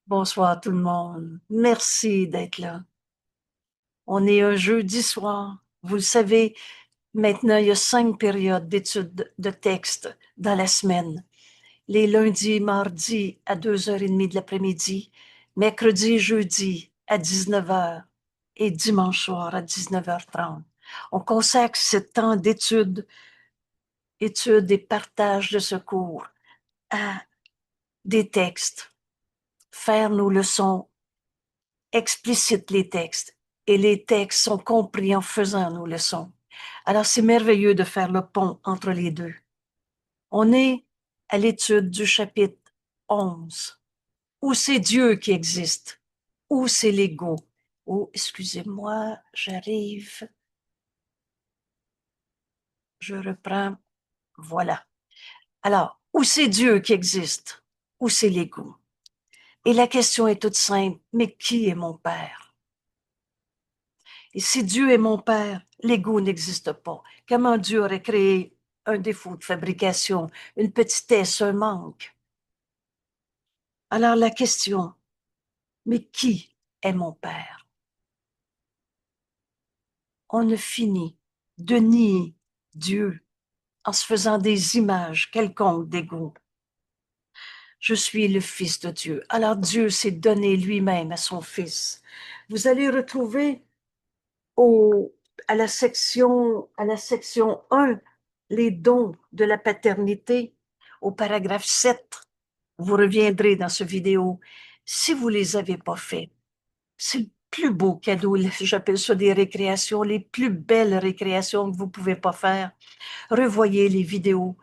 Bonsoir tout le monde. Merci d'être là. On est un jeudi soir. Vous le savez, maintenant, il y a 5 périodes d'études de texte dans la semaine. Les lundis et mardis à 2h30 de l'après-midi, mercredi et jeudi à 19h et dimanche soir à 19h30. On consacre ce temps d'études, études et partage de ce cours à des textes, faire nos leçons explicite les textes et les textes sont compris en faisant nos leçons. Alors, c'est merveilleux de faire le pont entre les deux. On est à l'étude du chapitre 11, où c'est Dieu qui existe, où c'est l'ego. Oh, excusez-moi, j'arrive, je reprends, voilà. Alors, où c'est Dieu qui existe, où c'est l'ego. Et la question est toute simple, mais qui est mon Père? Et si Dieu est mon Père, l'ego n'existe pas. Comment Dieu aurait créé un défaut de fabrication, une petitesse, un manque? Alors la question, mais qui est mon Père? On ne finit de nier Dieu en se faisant des images quelconques d'ego. Je suis le Fils de Dieu. Alors Dieu s'est donné lui-même à son Fils. Vous allez retrouver au, à la section 1, les dons de la paternité, au paragraphe 7. Vous reviendrez dans ce vidéo si vous les avez pas faits. C'est le plus beau cadeau, j'appelle ça des récréations, les plus belles récréations que vous pouvez pas faire. Revoyez les vidéos.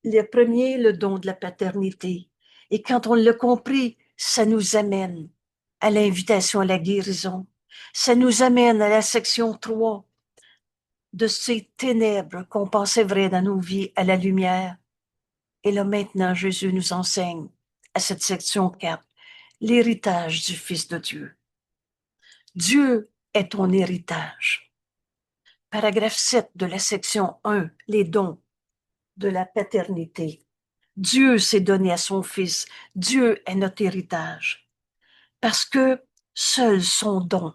Le premier, le don de la paternité. Et quand on l'a compris, ça nous amène à l'invitation à la guérison. Ça nous amène à la section 3 de ces ténèbres qu'on pensait vraies dans nos vies à la lumière. Et là maintenant, Jésus nous enseigne à cette section 4, l'héritage du Fils de Dieu. Dieu est ton héritage. Paragraphe 7 de la section 1, les dons de la paternité. Dieu s'est donné à son Fils. Dieu est notre héritage. Parce que seul son don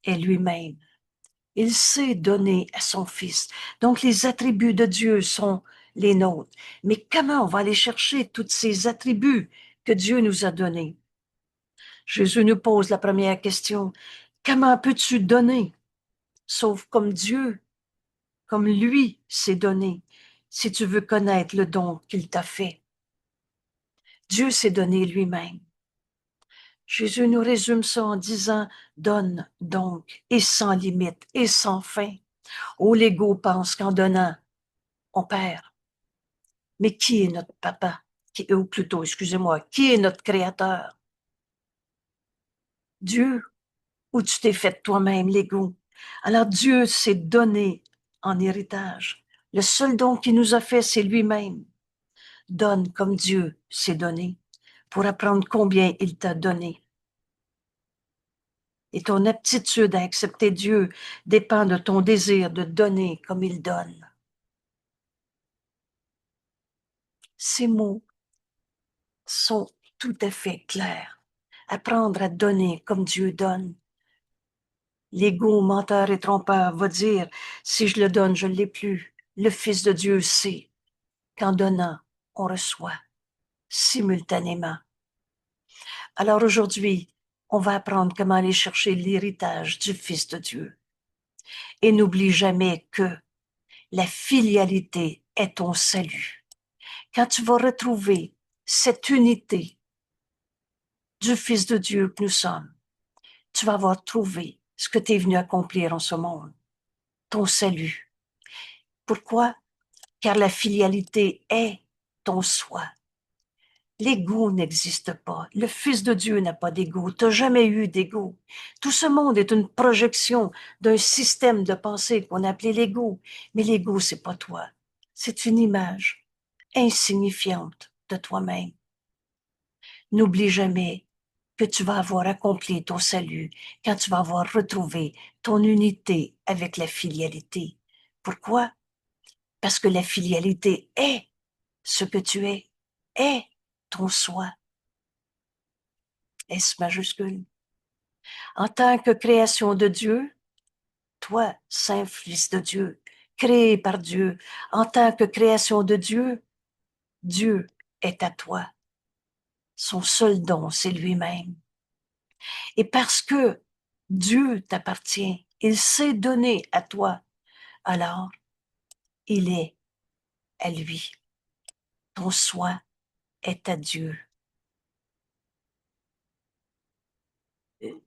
est lui-même. Il s'est donné à son Fils. Donc les attributs de Dieu sont les nôtres. Mais comment on va aller chercher tous ces attributs que Dieu nous a donnés? Jésus nous pose la première question. Comment peux-tu donner, sauf comme Dieu, comme lui s'est donné, si tu veux connaître le don qu'il t'a fait? Dieu s'est donné lui-même. Jésus nous résume ça en disant, donne donc, et sans limite, et sans fin. Oh, l'ego pense qu'en donnant, on perd. Mais qui est notre papa? Ou plutôt, excusez-moi, qui est notre créateur? Dieu, ou tu t'es fait toi-même l'ego? Alors Dieu s'est donné en héritage. Le seul don qu'il nous a fait, c'est lui-même. Donne comme Dieu s'est donné pour apprendre combien il t'a donné. Et ton aptitude à accepter Dieu dépend de ton désir de donner comme il donne. Ces mots sont tout à fait clairs. Apprendre à donner comme Dieu donne. L'ego menteur et trompeur va dire, si je le donne, je ne l'ai plus. Le Fils de Dieu sait qu'en donnant, on reçoit simultanément. Alors aujourd'hui, on va apprendre comment aller chercher l'héritage du Fils de Dieu. Et n'oublie jamais que la filialité est ton salut. Quand tu vas retrouver cette unité du Fils de Dieu que nous sommes, tu vas avoir trouvé ce que tu es venu accomplir en ce monde, ton salut. Pourquoi? Car la filialité est ton soi. L'ego n'existe pas. Le Fils de Dieu n'a pas d'ego. Tu n'as jamais eu d'ego. Tout ce monde est une projection d'un système de pensée qu'on a appelé l'ego. Mais l'ego, c'est pas toi. C'est une image insignifiante de toi-même. N'oublie jamais que tu vas avoir accompli ton salut quand tu vas avoir retrouvé ton unité avec la filialité. Pourquoi? Parce que la filialité est ce que tu es ton soi. S majuscule. En tant que création de Dieu, toi, Saint Fils de Dieu, créé par Dieu, en tant que création de Dieu, Dieu est à toi. Son seul don, c'est lui-même. Et parce que Dieu t'appartient, il s'est donné à toi, alors il est à lui. Ton soi est à Dieu.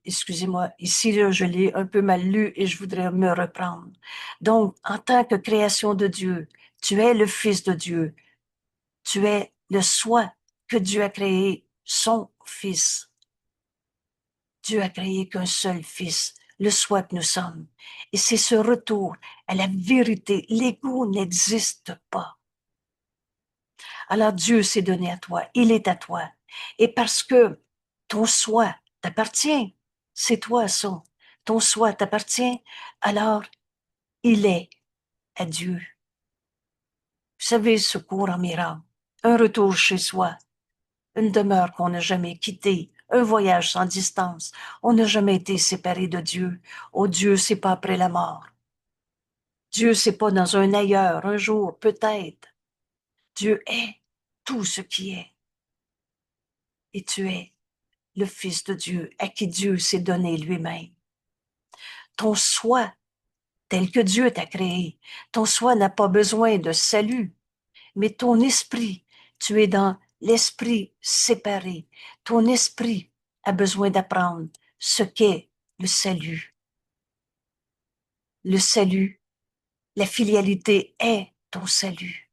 Excusez-moi, ici, là, je l'ai un peu mal lu et je voudrais me reprendre. Donc, en tant que création de Dieu, tu es le Fils de Dieu. Tu es le soi que Dieu a créé, son Fils. Dieu a créé qu'un seul Fils, le soi que nous sommes. Et c'est ce retour à la vérité. L'ego n'existe pas. Alors Dieu s'est donné à toi, il est à toi. Et parce que ton soi t'appartient, c'est toi ça, ton soi t'appartient, alors il est à Dieu. Vous savez, ce cours en miracle, un retour chez soi, une demeure qu'on n'a jamais quittée, un voyage sans distance. On n'a jamais été séparé de Dieu. Oh Dieu, c'est pas après la mort. Dieu, c'est pas dans un ailleurs, un jour, peut-être. Dieu est tout ce qui est. Et tu es le Fils de Dieu, à qui Dieu s'est donné lui-même. Ton soi, tel que Dieu t'a créé, ton soi n'a pas besoin de salut, mais ton esprit, tu es dans l'esprit séparé. Ton esprit a besoin d'apprendre ce qu'est le salut. Le salut, la filialité est ton salut.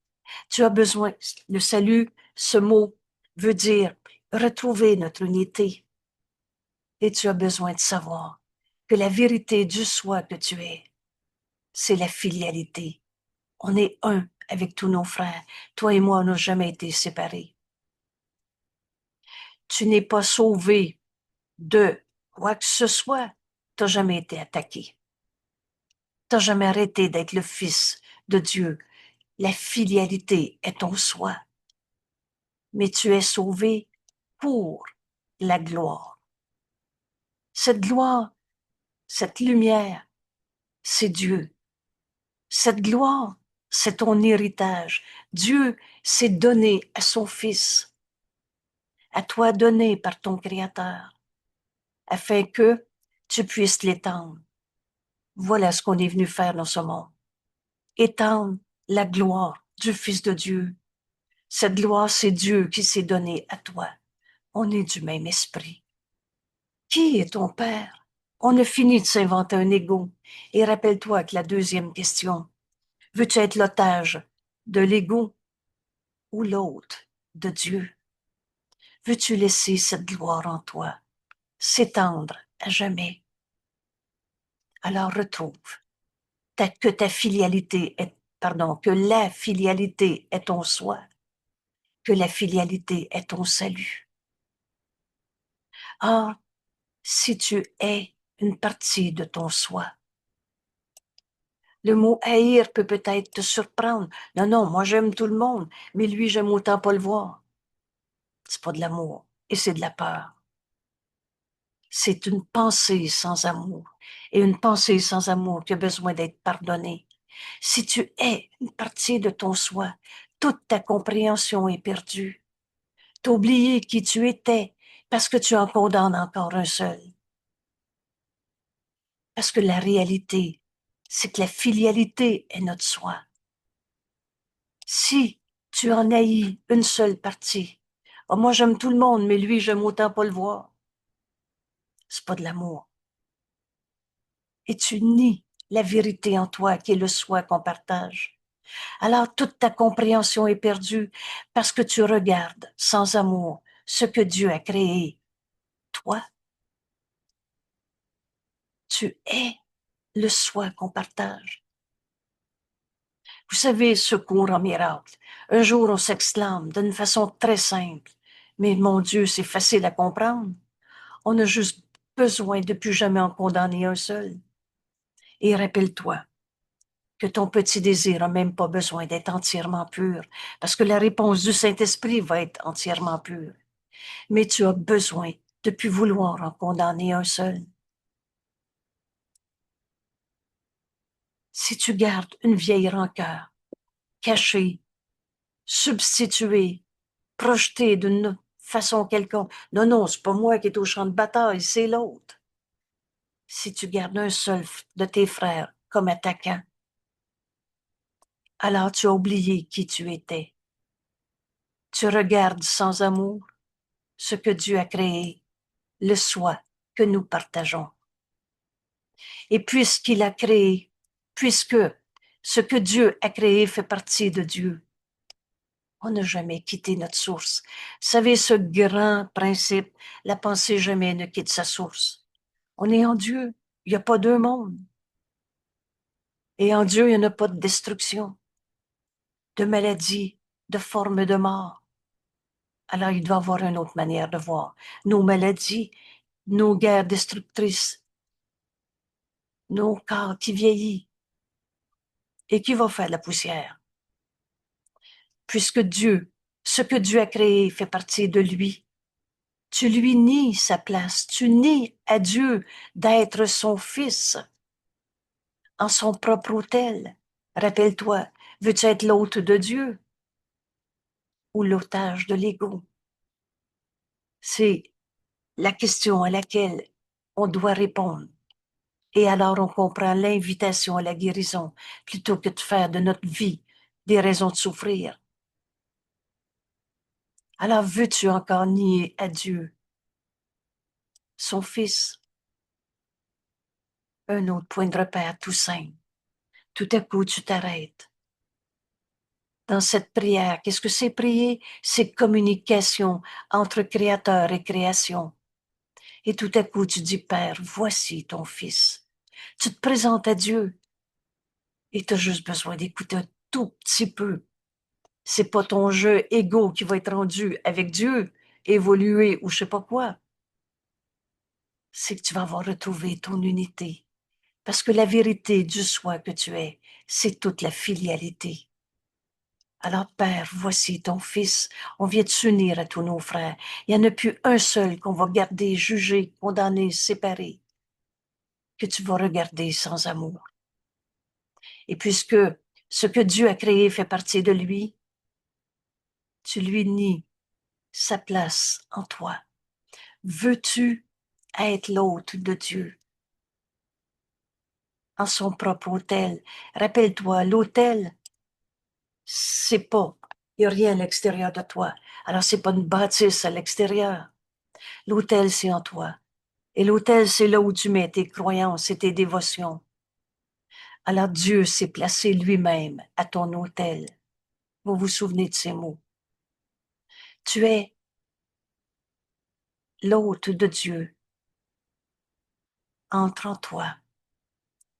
Tu as besoin, le salut, ce mot veut dire retrouver notre unité. Et tu as besoin de savoir que la vérité du soi que tu es, c'est la filialité. On est un avec tous nos frères. Toi et moi, on n'a jamais été séparés. Tu n'es pas sauvé de quoi que ce soit. Tu n'as jamais été attaqué. Tu n'as jamais arrêté d'être le Fils de Dieu. La filialité est ton soi. Mais tu es sauvé pour la gloire. Cette gloire, cette lumière, c'est Dieu. Cette gloire, c'est ton héritage. Dieu s'est donné à son Fils, à toi donné par ton Créateur, afin que tu puisses l'étendre. Voilà ce qu'on est venu faire dans ce monde. Étendre la gloire du Fils de Dieu. Cette gloire, c'est Dieu qui s'est donné à toi. On est du même esprit. Qui est ton Père? On a fini de s'inventer un ego. Et rappelle-toi que la deuxième question, veux-tu être l'otage de l'ego ou l'autre de Dieu? Veux-tu laisser cette gloire en toi s'étendre à jamais? Alors retrouve que ta filialité est, pardon, que la filialité est ton soi, que la filialité est ton salut. Or, si tu es une partie de ton soi, le mot haïr peut peut-être te surprendre. Non, non, moi j'aime tout le monde, mais lui, j'aime autant pas le voir. C'est pas de l'amour, et c'est de la peur. C'est une pensée sans amour. Et une pensée sans amour qui a besoin d'être pardonnée. Si tu es une partie de ton soi, toute ta compréhension est perdue. T'as oublié qui tu étais parce que tu en condamnes encore un seul. Parce que la réalité, c'est que la filialité est notre soi. Si tu en haïs une seule partie, oh, moi j'aime tout le monde, mais lui, j'aime autant pas le voir. C'est pas de l'amour. Et tu nies la vérité en toi qui est le soi qu'on partage. Alors toute ta compréhension est perdue parce que tu regardes sans amour ce que Dieu a créé. Toi, tu es le soi qu'on partage. Vous savez, ce cours en miracle. Un jour, on s'exclame d'une façon très simple. Mais mon Dieu, c'est facile à comprendre. On a juste besoin de plus jamais en condamner un seul. Et rappelle-toi que ton petit désir n'a même pas besoin d'être entièrement pur, parce que la réponse du Saint-Esprit va être entièrement pure. Mais tu as besoin de plus vouloir en condamner un seul. Si tu gardes une vieille rancœur, cachée, substituée, projetée d'une façon quelconque, non, non, c'est pas moi qui est au champ de bataille, c'est l'autre. Si tu gardes un seul de tes frères comme attaquant, alors tu as oublié qui tu étais. Tu regardes sans amour ce que Dieu a créé, le soi que nous partageons. Et puisqu'il a créé, puisque ce que Dieu a créé fait partie de Dieu, on n'a jamais quitté notre source. Vous savez, ce grand principe, la pensée jamais ne quitte sa source. On est en Dieu. Il n'y a pas deux mondes. Et en Dieu, il n'y en a pas de destruction, de maladie, de forme de mort. Alors, il doit y avoir une autre manière de voir. Nos maladies, nos guerres destructrices, nos corps qui vieillissent. Et qui va faire la poussière? Puisque Dieu, ce que Dieu a créé fait partie de lui. Tu lui nies sa place, tu nies à Dieu d'être son fils en son propre autel. Rappelle-toi, veux-tu être l'hôte de Dieu ou l'otage de l'ego? C'est la question à laquelle on doit répondre. Et alors on comprend l'invitation à la guérison plutôt que de faire de notre vie des raisons de souffrir. Alors veux-tu encore nier à Dieu, son fils? Un autre point de repère tout simple. Tout à coup, tu t'arrêtes. Dans cette prière, qu'est-ce que c'est prier? C'est communication entre créateur et création. Et tout à coup, tu dis, Père, voici ton fils. Tu te présentes à Dieu et tu as juste besoin d'écouter un tout petit peu. C'est pas ton jeu égo qui va être rendu avec Dieu, évoluer ou je sais pas quoi. C'est que tu vas avoir retrouvé ton unité. Parce que la vérité du soi que tu es, c'est toute la filialité. Alors, Père, voici ton Fils. On vient de s'unir à tous nos frères. Il n'y en a plus un seul qu'on va garder, juger, condamner, séparer, que tu vas regarder sans amour. Et puisque ce que Dieu a créé fait partie de lui, tu lui nies sa place en toi. Veux-tu être l'hôte de Dieu en son propre autel? Rappelle-toi, l'autel, c'est pas, il n'y a rien à l'extérieur de toi. Alors, c'est pas une bâtisse à l'extérieur. L'autel, c'est en toi. Et l'autel, c'est là où tu mets tes croyances et tes dévotions. Alors Dieu s'est placé lui-même à ton autel. Vous vous souvenez de ces mots. Tu es l'hôte de Dieu. Entre en toi.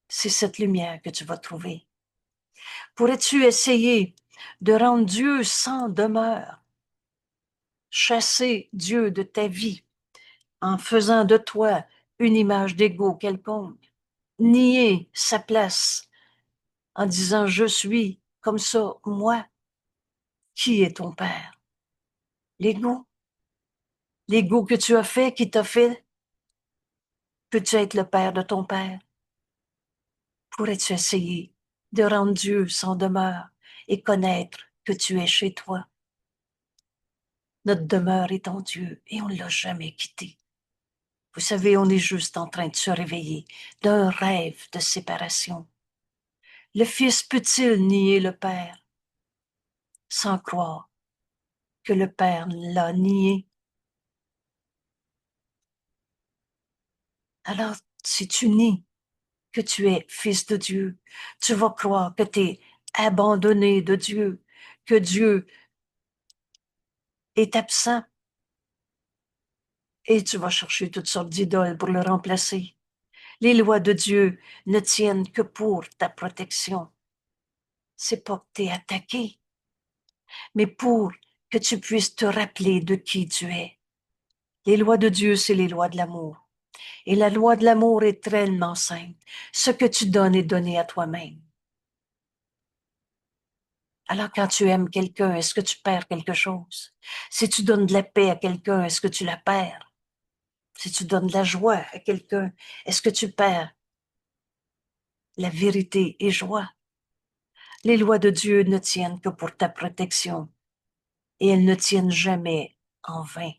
C'est cette lumière que tu vas trouver. Pourrais-tu essayer de rendre Dieu sans demeure, chasser Dieu de ta vie en faisant de toi une image d'ego quelconque, nier sa place en disant je suis comme ça, moi? Qui est ton père? L'ego? L'ego que tu as fait, qui t'a fait? Peux-tu être le père de ton père? Pourrais-tu essayer de rendre Dieu sans demeure et connaître que tu es chez toi? Notre demeure est en Dieu et on ne l'a jamais quitté. Vous savez, on est juste en train de se réveiller d'un rêve de séparation. Le Fils peut-il nier le Père sans croire que le Père l'a nié? Alors, si tu nies que tu es fils de Dieu, tu vas croire que tu es abandonné de Dieu, que Dieu est absent et tu vas chercher toutes sortes d'idoles pour le remplacer. Les lois de Dieu ne tiennent que pour ta protection. C'est pas que tu es attaqué, mais pour que tu puisses te rappeler de qui tu es. Les lois de Dieu, c'est les lois de l'amour. Et la loi de l'amour est tellement simple. Ce que tu donnes est donné à toi-même. Alors, quand tu aimes quelqu'un, est-ce que tu perds quelque chose? Si tu donnes de la paix à quelqu'un, est-ce que tu la perds? Si tu donnes de la joie à quelqu'un, est-ce que tu perds la vérité et joie? Les lois de Dieu ne tiennent que pour ta protection et elles ne tiennent jamais en vain.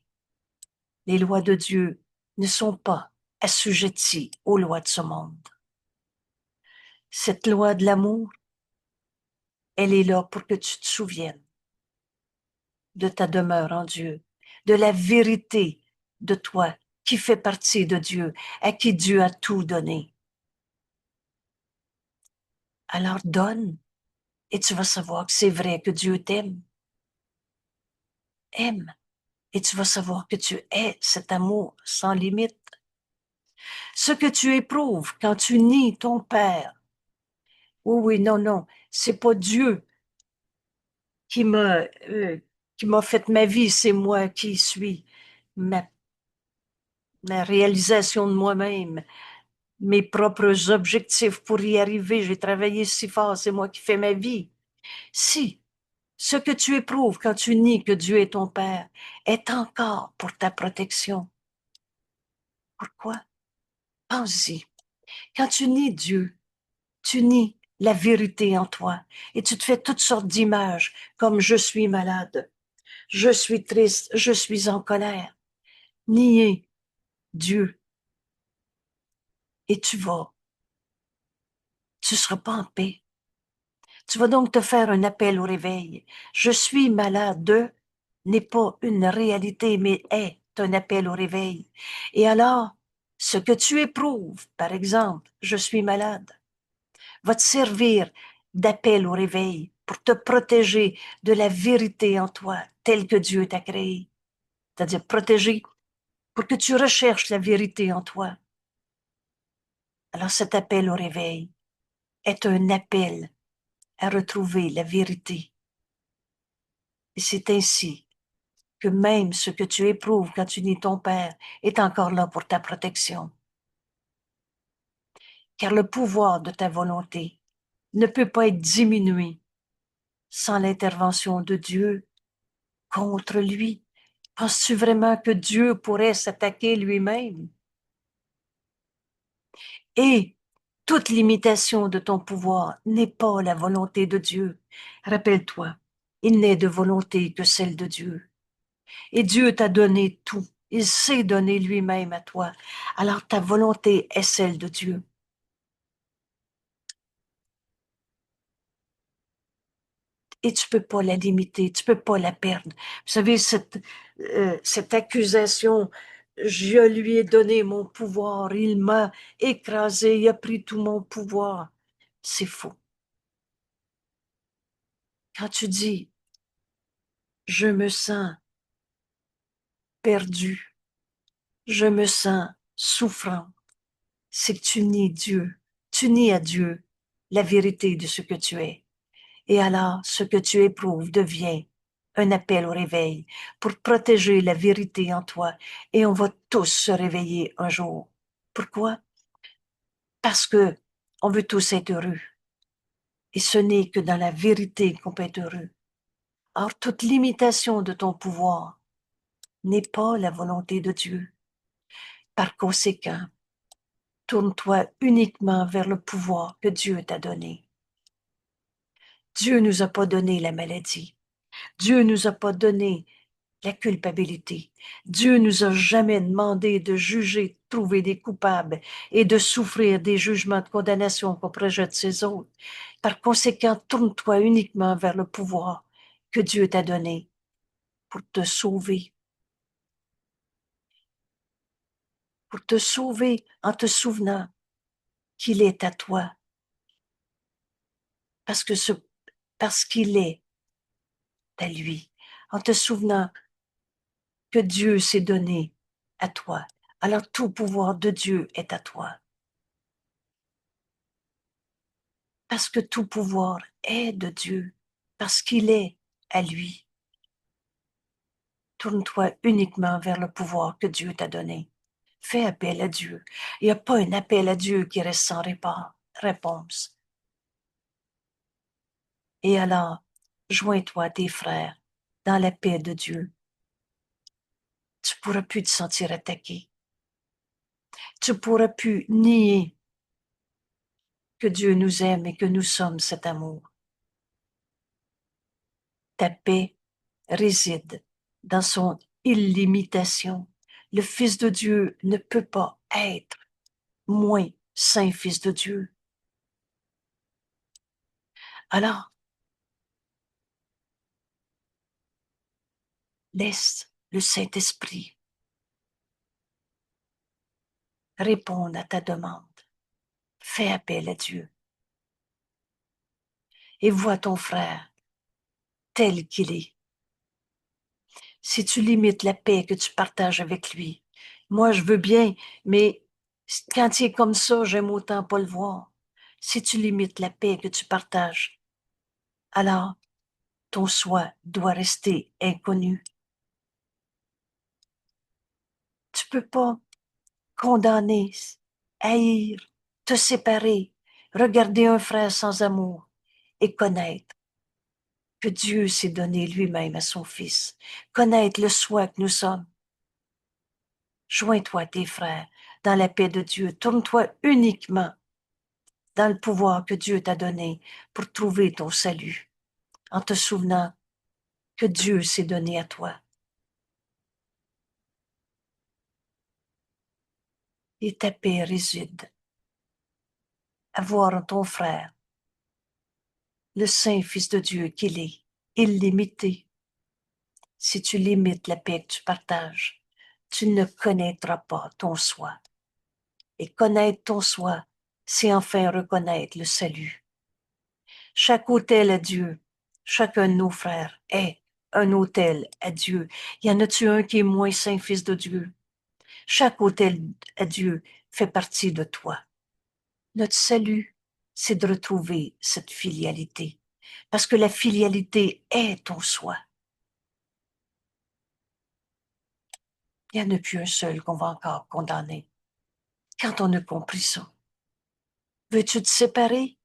Les lois de Dieu ne sont pas assujetties aux lois de ce monde. Cette loi de l'amour, elle est là pour que tu te souviennes de ta demeure en Dieu, de la vérité de toi qui fait partie de Dieu, à qui Dieu a tout donné. Alors donne et tu vas savoir que c'est vrai que Dieu t'aime. Aime et tu vas savoir que tu es cet amour sans limite. Ce que tu éprouves quand tu nies ton Père, oui, oui, non, non, c'est pas Dieu qui m'a euh, qui m'a fait ma vie, c'est moi qui suis ma, ma réalisation de moi-même, mes propres objectifs pour y arriver. J'ai travaillé si fort, c'est moi qui fais ma vie. Si ce que tu éprouves quand tu nies que Dieu est ton Père est encore pour ta protection, pourquoi? Pense-y. Quand tu nies Dieu, tu nies la vérité en toi et tu te fais toutes sortes d'images comme je suis malade, je suis triste, je suis en colère. Nier Dieu et tu seras pas en paix. Tu vas donc te faire un appel au réveil. Je suis malade n'est pas une réalité, mais est un appel au réveil. Et alors, ce que tu éprouves, par exemple, je suis malade, va te servir d'appel au réveil pour te protéger de la vérité en toi, telle que Dieu t'a créée. C'est-à-dire protéger pour que tu recherches la vérité en toi. Alors cet appel au réveil est un appel à retrouver la vérité. Et c'est ainsi que même ce que tu éprouves quand tu nies ton Père est encore là pour ta protection. Car le pouvoir de ta volonté ne peut pas être diminué sans l'intervention de Dieu contre lui. Penses-tu vraiment que Dieu pourrait s'attaquer lui-même? Et toute limitation de ton pouvoir n'est pas la volonté de Dieu. Rappelle-toi, il n'est de volonté que celle de Dieu. Et Dieu t'a donné tout. Il s'est donné lui-même à toi. Alors ta volonté est celle de Dieu. Et tu peux pas la limiter, tu peux pas la perdre. Vous savez, cette accusation, je lui ai donné mon pouvoir, il m'a écrasé, il a pris tout mon pouvoir. C'est faux. Quand tu dis, je me sens perdu, je me sens souffrant, c'est que tu nies Dieu, tu nies à Dieu la vérité de ce que tu es. Et alors, ce que tu éprouves devient un appel au réveil pour protéger la vérité en toi. Et on va tous se réveiller un jour. Pourquoi? Parce que on veut tous être heureux. Et ce n'est que dans la vérité qu'on peut être heureux. Or, toute limitation de ton pouvoir n'est pas la volonté de Dieu. Par conséquent, tourne-toi uniquement vers le pouvoir que Dieu t'a donné. Dieu nous a pas donné la maladie. Dieu nous a pas donné la culpabilité. Dieu nous a jamais demandé de juger, de trouver des coupables et de souffrir des jugements de condamnation qu'on projette ses autres. Par conséquent, tourne-toi uniquement vers le pouvoir que Dieu t'a donné pour te sauver en te souvenant qu'il est à toi, parce que parce qu'il est à lui, en te souvenant que Dieu s'est donné à toi. Alors tout pouvoir de Dieu est à toi. Parce que tout pouvoir est de Dieu, parce qu'il est à lui. Tourne-toi uniquement vers le pouvoir que Dieu t'a donné. Fais appel à Dieu. Il n'y a pas un appel à Dieu qui reste sans réponse. Et alors, joins-toi à tes frères dans la paix de Dieu. Tu pourras plus te sentir attaqué. Tu pourras plus nier que Dieu nous aime et que nous sommes cet amour. Ta paix réside dans son illimitation. Le Fils de Dieu ne peut pas être moins Saint Fils de Dieu. Alors, laisse le Saint-Esprit répondre à ta demande. Fais appel à Dieu et vois ton frère tel qu'il est. Si tu limites la paix que tu partages avec lui, moi je veux bien, mais quand il est comme ça, j'aime autant pas le voir. Si tu limites la paix que tu partages, alors ton soi doit rester inconnu. Tu peux pas condamner, haïr, te séparer, regarder un frère sans amour et connaître que Dieu s'est donné lui-même à son Fils, connaître le soi que nous sommes. Joins-toi à tes frères dans la paix de Dieu, tourne-toi uniquement dans le pouvoir que Dieu t'a donné pour trouver ton salut, en te souvenant que Dieu s'est donné à toi. Et ta paix réside à voir en ton frère le Saint Fils de Dieu qu'il est, illimité. Si tu limites la paix que tu partages, tu ne connaîtras pas ton soi. Et connaître ton soi, c'est enfin reconnaître le salut. Chaque autel à Dieu, chacun de nos frères est un autel à Dieu. Y en a-tu un qui est moins saint Fils de Dieu? Chaque autel à Dieu fait partie de toi. Notre salut, c'est de retrouver cette filialité. Parce que la filialité est ton soi. Il n'y en a plus un seul qu'on va encore condamner. Quand on a compris ça, veux-tu te séparer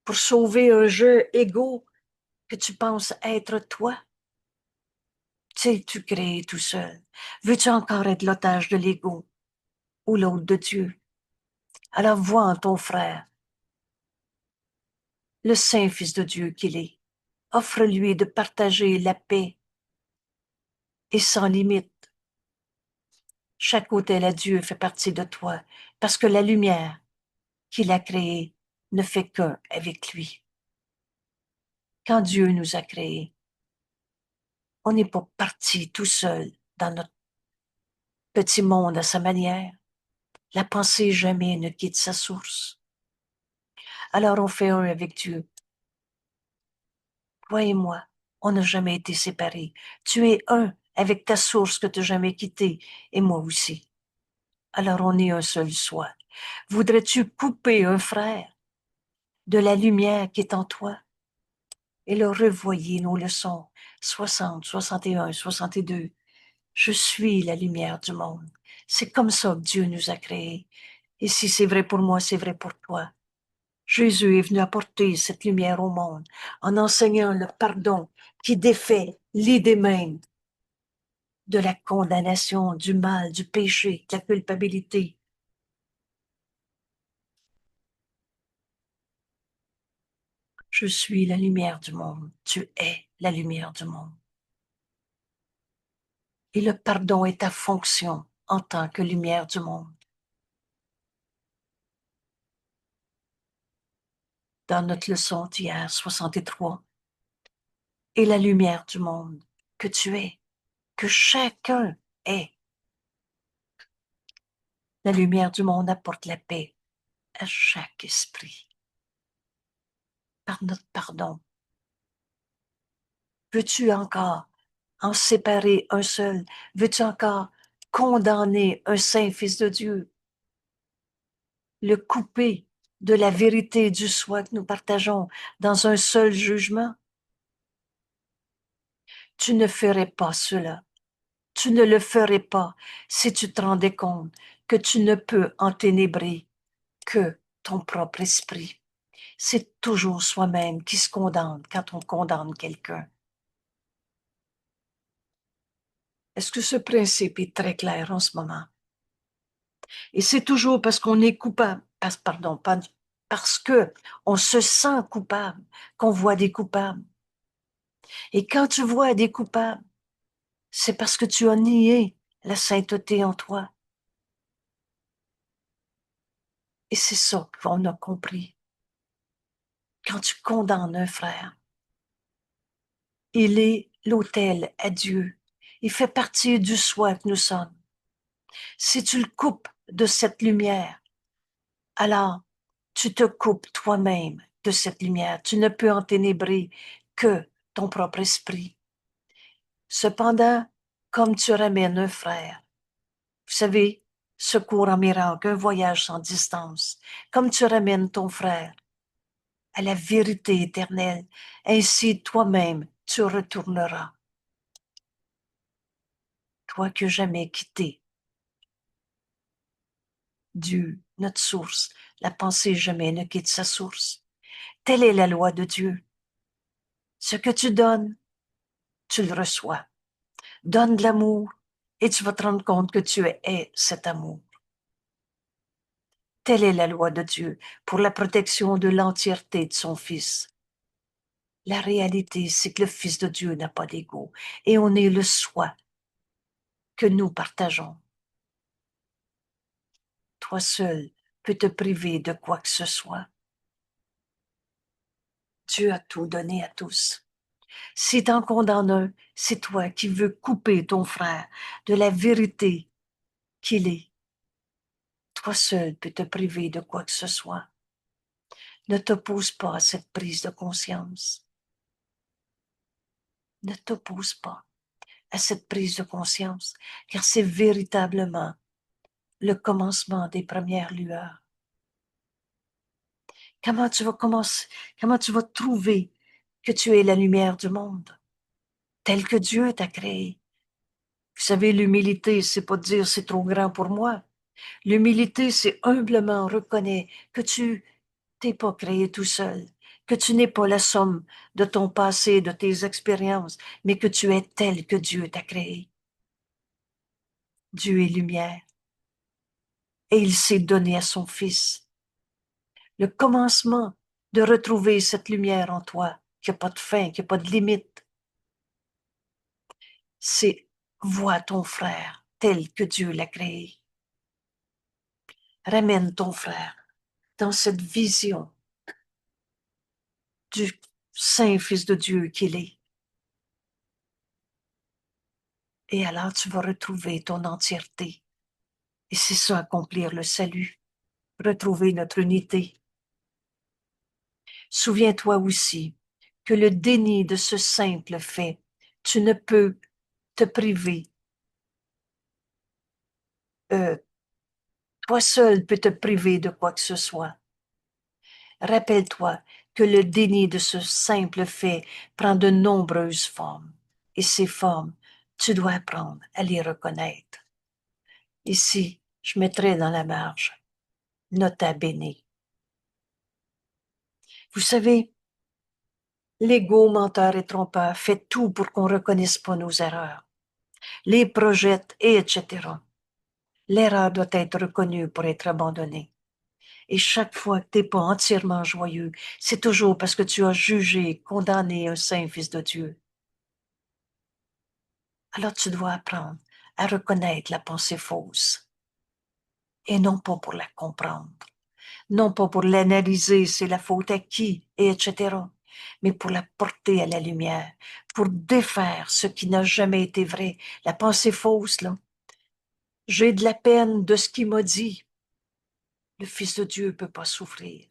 pour sauver un jeu égaux que tu penses être toi? Tu crées tout seul. Veux-tu encore être l'otage de l'ego ou l'autre de Dieu? Alors vois en ton frère le saint Fils de Dieu qu'il est. Offre-lui de partager la paix et sans limite. Chaque autel à Dieu fait partie de toi parce que la lumière qu'il a créée ne fait qu'un avec lui. Quand Dieu nous a créés, on n'est pas parti tout seul dans notre petit monde à sa manière. La pensée jamais ne quitte sa source. Alors on fait un avec Dieu. Toi et moi, on n'a jamais été séparés. Tu es un avec ta source que tu n'as jamais quittée, et moi aussi. Alors on est un seul soi. Voudrais-tu couper un frère de la lumière qui est en toi et leur revoyer nos leçons 60, 61, 62? Je suis la lumière du monde. C'est comme ça que Dieu nous a créés. Et si c'est vrai pour moi, c'est vrai pour toi. Jésus est venu apporter cette lumière au monde en enseignant le pardon qui défait l'idée même de la condamnation, du mal, du péché, de la culpabilité. Je suis la lumière du monde. Tu es la lumière du monde. Et le pardon est ta fonction en tant que lumière du monde. Dans notre leçon d'hier, 63, et la lumière du monde que tu es, que chacun est. La lumière du monde apporte la paix à chaque esprit. Par notre pardon, veux-tu encore en séparer un seul? Veux-tu encore condamner un saint Fils de Dieu? Le couper de la vérité du soi que nous partageons dans un seul jugement? Tu ne ferais pas cela. Tu ne le ferais pas si tu te rendais compte que tu ne peux enténébrer que ton propre esprit. C'est toujours soi-même qui se condamne quand on condamne quelqu'un. Est-ce que ce principe est très clair en ce moment? Et c'est toujours parce qu'on est coupable, pardon, pas, parce que on se sent coupable qu'on voit des coupables. Et quand tu vois des coupables, c'est parce que tu as nié la sainteté en toi. Et c'est ça qu'on a compris. Quand tu condamnes un frère, il est l'autel à Dieu. Il fait partie du soi que nous sommes. Si tu le coupes de cette lumière, alors tu te coupes toi-même de cette lumière. Tu ne peux enténébrer que ton propre esprit. Cependant, comme tu ramènes un frère, vous savez, secours en miracle, un voyage sans distance, comme tu ramènes ton frère à la vérité éternelle, ainsi toi-même tu retourneras. Toi que jamais quitté Dieu, notre source, la pensée jamais ne quitte sa source. Telle est la loi de Dieu. Ce que tu donnes, tu le reçois. Donne de l'amour et tu vas te rendre compte que tu es cet amour. Telle est la loi de Dieu pour la protection de l'entièreté de son Fils. La réalité, c'est que le Fils de Dieu n'a pas d'ego et on est le soi que nous partageons. Toi seul peux te priver de quoi que ce soit. Dieu a tout donné à tous. Si t'en condamnes un, c'est toi qui veux couper ton frère de la vérité qu'il est. Toi seul peux te priver de quoi que ce soit. Ne t'oppose pas à cette prise de conscience. Ne t'oppose pas à cette prise de conscience, car c'est véritablement le commencement des premières lueurs. Comment tu vas trouver que tu es la lumière du monde, telle que Dieu t'a créé? Vous savez, l'humilité, c'est pas dire c'est trop grand pour moi. L'humilité, c'est humblement reconnaître que tu t'es pas créé tout seul, que tu n'es pas la somme de ton passé, de tes expériences, mais que tu es tel que Dieu t'a créé. Dieu est lumière et il s'est donné à son Fils. Le commencement de retrouver cette lumière en toi, qui n'a pas de fin, qui n'a pas de limite, c'est vois ton frère tel que Dieu l'a créé. Ramène ton frère dans cette vision du Saint Fils de Dieu qu'il est. Et alors tu vas retrouver ton entièreté. Et c'est ça, accomplir le salut, retrouver notre unité. Souviens-toi aussi que le déni de ce simple fait, tu ne peux te priver. Toi seul peux te priver de quoi que ce soit. Rappelle-toi que le déni de ce simple fait prend de nombreuses formes. Et ces formes, tu dois apprendre à les reconnaître. Ici, je mettrai dans la marge nota bene. Vous savez, l'ego menteur et trompeur fait tout pour qu'on ne reconnaisse pas nos erreurs, les projette, et etc. L'erreur doit être reconnue pour être abandonnée. Et chaque fois que tu n'es pas entièrement joyeux, c'est toujours parce que tu as jugé, condamné un saint fils de Dieu. Alors tu dois apprendre à reconnaître la pensée fausse et non pas pour la comprendre, non pas pour l'analyser, c'est la faute à qui, et etc., mais pour la porter à la lumière, pour défaire ce qui n'a jamais été vrai. La pensée fausse, là. J'ai de la peine de ce qu'il m'a dit. Le Fils de Dieu ne peut pas souffrir.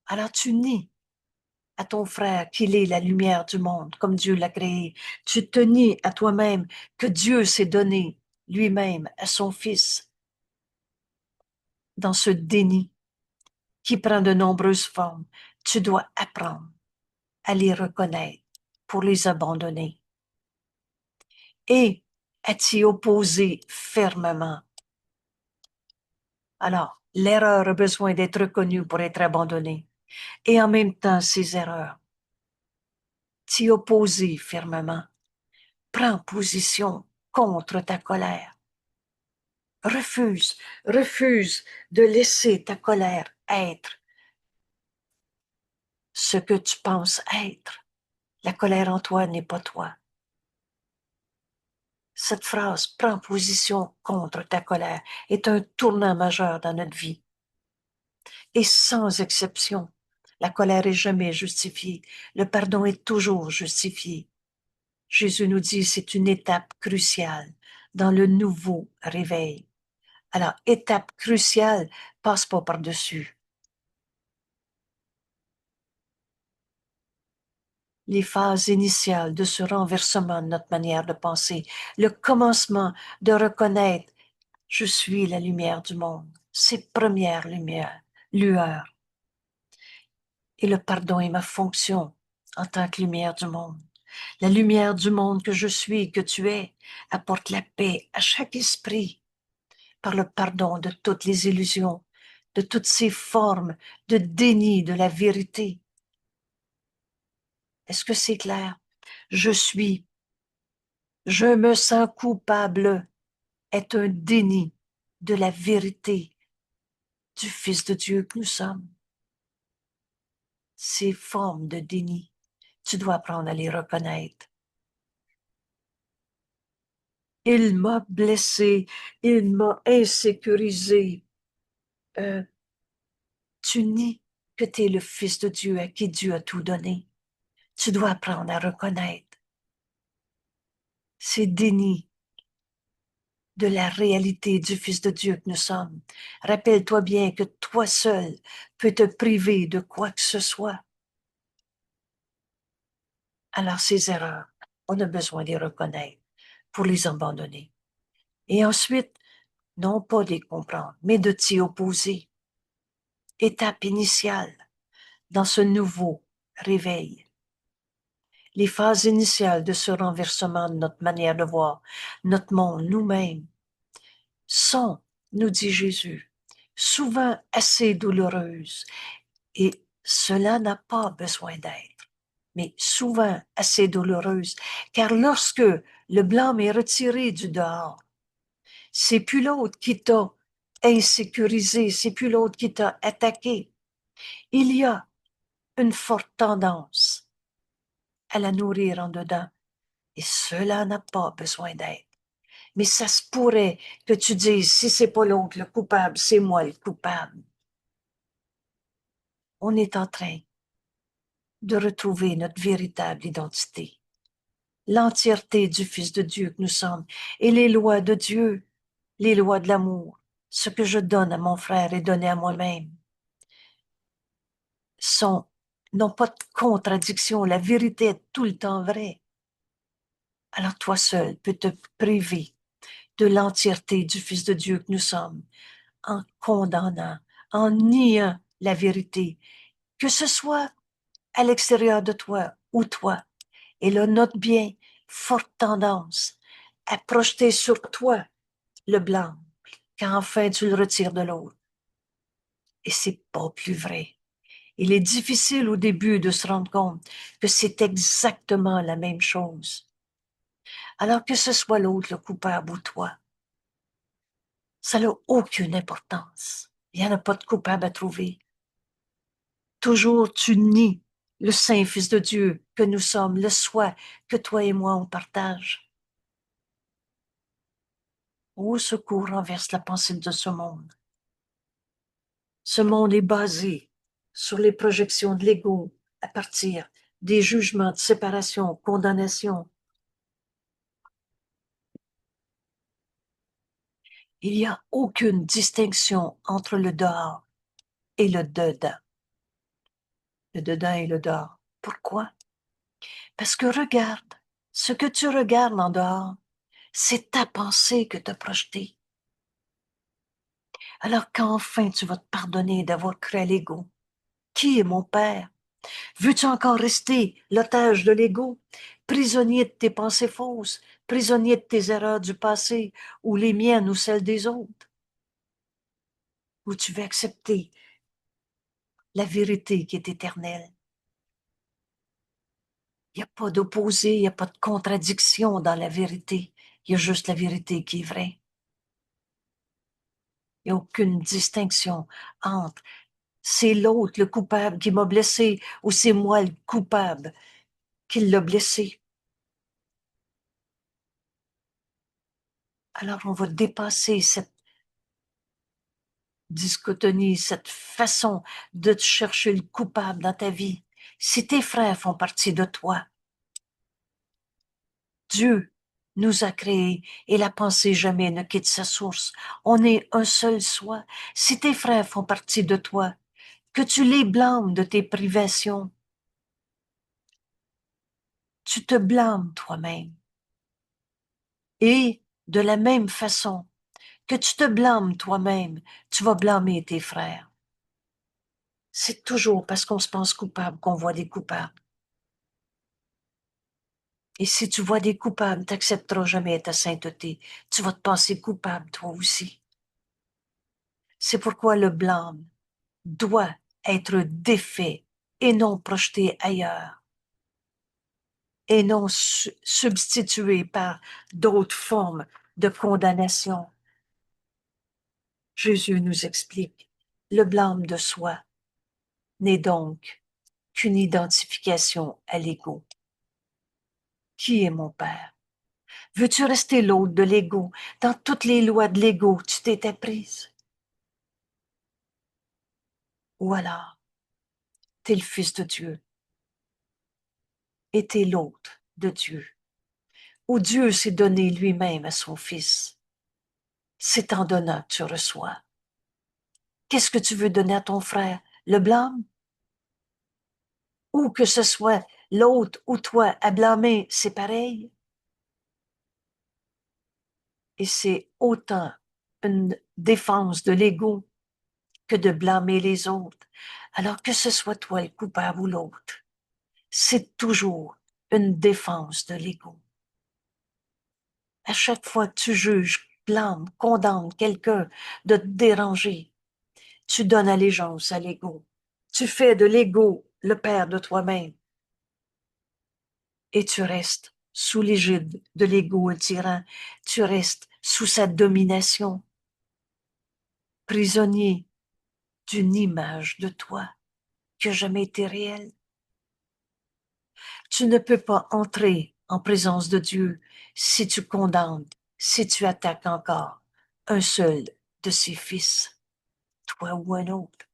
Alors tu nies à ton frère qu'il est la lumière du monde, comme Dieu l'a créé. Tu te nies à toi-même que Dieu s'est donné lui-même à son Fils dans ce déni qui prend de nombreuses formes. Tu dois apprendre à les reconnaître pour les abandonner et à t'y opposer fermement. Alors, l'erreur a besoin d'être reconnue pour être abandonnée. Et en même temps, ces erreurs, t'y opposer fermement. Prends position contre ta colère. refuse de laisser ta colère être ce que tu penses être. La colère en toi n'est pas toi. Cette phrase, prends position contre ta colère, est un tournant majeur dans notre vie. Et sans exception, la colère est jamais justifiée. Le pardon est toujours justifié. Jésus nous dit c'est une étape cruciale dans le nouveau réveil. Alors, étape cruciale, passe pas par-dessus. Les phases initiales de ce renversement de notre manière de penser, le commencement de reconnaître je suis la lumière du monde, ces premières lueurs. Et le pardon est ma fonction en tant que lumière du monde. La lumière du monde que je suis, que tu es, apporte la paix à chaque esprit par le pardon de toutes les illusions, de toutes ces formes de déni de la vérité. Est-ce que c'est clair? Je me sens coupable est un déni de la vérité du Fils de Dieu que nous sommes. Ces formes de déni, tu dois apprendre à les reconnaître. Il m'a blessé, il m'a insécurisé. Tu nies que tu es le Fils de Dieu à qui Dieu a tout donné. Tu dois apprendre à reconnaître ces dénis de la réalité du Fils de Dieu que nous sommes. Rappelle-toi bien que toi seul peux te priver de quoi que ce soit. Alors ces erreurs, on a besoin de les reconnaître pour les abandonner. Et ensuite, non pas de les comprendre, mais de t'y opposer. Étape initiale dans ce nouveau réveil. Les phases initiales de ce renversement de notre manière de voir notre monde, nous-mêmes, sont, nous dit Jésus, souvent assez douloureuses et cela n'a pas besoin d'être, mais souvent assez douloureuses, car lorsque le blâme est retiré du dehors, c'est plus l'autre qui t'a insécurisé, c'est plus l'autre qui t'a attaqué. Il y a une forte tendance à la nourrir en dedans et cela n'a pas besoin d'être. Mais ça se pourrait que tu dises, si c'est pas l'autre le coupable, c'est moi le coupable. On est en train de retrouver notre véritable identité, l'entièreté du Fils de Dieu que nous sommes et les lois de Dieu, les lois de l'amour, ce que je donne à mon frère et donné à moi-même, n'ont pas de contradiction. La vérité est tout le temps vraie. Alors toi seul peux te priver de l'entièreté du Fils de Dieu que nous sommes en condamnant, en niant la vérité, que ce soit à l'extérieur de toi ou toi. Et là, note bien, forte tendance à projeter sur toi le blanc quand enfin tu le retires de l'autre. Et c'est pas plus vrai. Il est difficile au début de se rendre compte que c'est exactement la même chose. Alors que ce soit l'autre le coupable ou toi, ça n'a aucune importance. Il n'y en a pas de coupable à trouver. Toujours tu nies le Saint Fils de Dieu que nous sommes, le soi que toi et moi on partage. Au secours renverse la pensée de ce monde. Ce monde est basé sur les projections de l'ego à partir des jugements de séparation, condamnation. Il n'y a aucune distinction entre le dehors et le dedans. Le dedans et le dehors. Pourquoi? Parce que regarde, ce que tu regardes en dehors, c'est ta pensée que tu as projetée. Alors qu'enfin tu vas te pardonner d'avoir cru à l'ego. Qui est mon père? Veux-tu encore rester l'otage de l'ego, prisonnier de tes pensées fausses, prisonnier de tes erreurs du passé, ou les miennes ou celles des autres? Ou tu veux accepter la vérité qui est éternelle? Il n'y a pas d'opposé, il n'y a pas de contradiction dans la vérité. Il y a juste la vérité qui est vraie. Il n'y a aucune distinction entre c'est l'autre, le coupable, qui m'a blessé, ou c'est moi le coupable qui l'a blessé. Alors on va dépasser cette dichotomie, cette façon de te chercher le coupable dans ta vie. Si tes frères font partie de toi, Dieu nous a créés et la pensée jamais ne quitte sa source. On est un seul soi. Si tes frères font partie de toi, que tu les blâmes de tes privations, tu te blâmes toi-même. Et de la même façon que tu te blâmes toi-même, tu vas blâmer tes frères. C'est toujours parce qu'on se pense coupable qu'on voit des coupables. Et si tu vois des coupables, tu n'accepteras jamais ta sainteté. Tu vas te penser coupable toi aussi. C'est pourquoi le blâme doit être défait et non projeté ailleurs et non substitué par d'autres formes de condamnation. Jésus nous explique, le blâme de soi n'est donc qu'une identification à l'ego. Qui est mon père? Veux-tu rester l'autre de l'ego? Dans toutes les lois de l'ego, tu t'étais prise. Ou alors, t'es le fils de Dieu et t'es l'autre de Dieu. Ou Dieu s'est donné lui-même à son fils. C'est en donnant que tu reçois. Qu'est-ce que tu veux donner à ton frère? Le blâme? Ou que ce soit l'autre ou toi à blâmer, c'est pareil? Et c'est autant une défense de l'ego que de blâmer les autres. Alors que ce soit toi le coupable ou l'autre, c'est toujours une défense de l'ego. À chaque fois que tu juges, blâmes, condamnes quelqu'un de te déranger, tu donnes allégeance à l'ego. Tu fais de l'ego le père de toi-même et tu restes sous l'égide de l'ego, le tyran. Tu restes sous sa domination, prisonnier d'une image de toi qui n'a jamais été réelle. Tu ne peux pas entrer en présence de Dieu si tu condamnes, si tu attaques encore un seul de ses fils, toi ou un autre.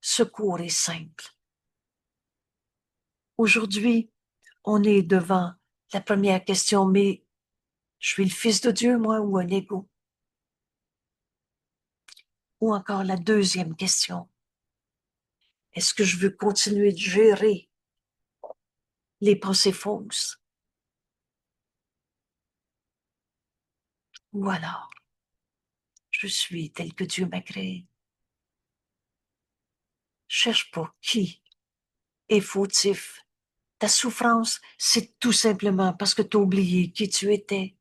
Ce cours est simple. Aujourd'hui, on est devant la première question, mais je suis le fils de Dieu, moi, ou un égo? Ou encore la deuxième question, est-ce que je veux continuer de gérer les pensées fausses? Ou alors, je suis tel que Dieu m'a créé. Cherche pas qui est fautif. Ta souffrance, c'est tout simplement parce que tu as oublié qui tu étais.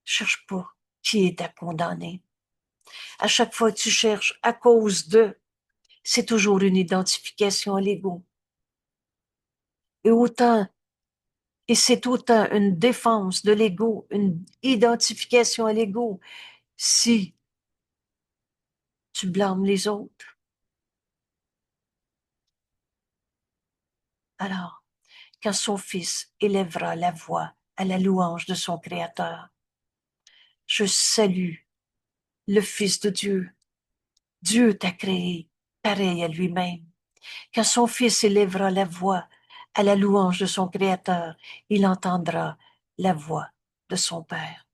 Cherche pas qui est à condamner. À chaque fois que tu cherches à cause de, c'est toujours une identification à l'ego. Et autant, et c'est autant une défense de l'ego, une identification à l'ego, si tu blâmes les autres. Alors, quand son fils élèvera la voix à la louange de son Créateur, je salue le Fils de Dieu. Dieu t'a créé pareil à lui-même. Quand son fils élèvera la voix à la louange de son Créateur, il entendra la voix de son Père.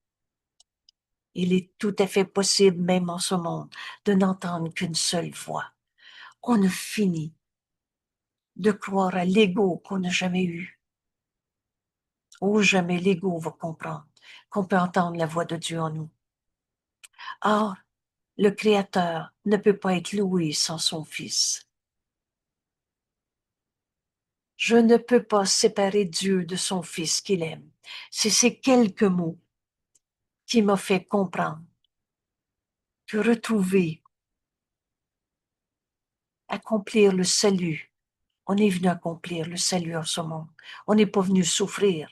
Il est tout à fait possible, même en ce monde, de n'entendre qu'une seule voix. On ne finit de croire à l'ego qu'on n'a jamais eu. Ou jamais l'ego va comprendre qu'on peut entendre la voix de Dieu en nous. Or, le Créateur ne peut pas être loué sans son Fils. Je ne peux pas séparer Dieu de son Fils qu'il aime. C'est ces quelques mots qui m'ont fait comprendre que retrouver, accomplir le salut, on est venu accomplir le salut en ce monde. On n'est pas venu souffrir.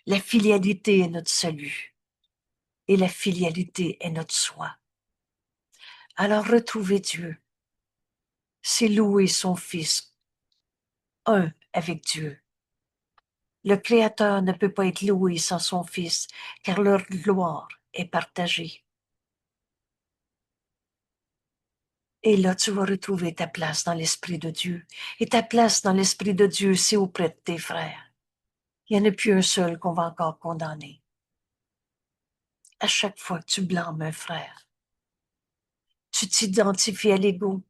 La filialité est notre salut et la filialité est notre soi. Alors retrouver Dieu, c'est louer son Fils, un avec Dieu. Le Créateur ne peut pas être loué sans son Fils, car leur gloire est partagée. Et là, tu vas retrouver ta place dans l'Esprit de Dieu. Et ta place dans l'Esprit de Dieu, c'est auprès de tes frères. Il n'y en a plus un seul qu'on va encore condamner. À chaque fois que tu blâmes un frère, tu t'identifies à l'ego.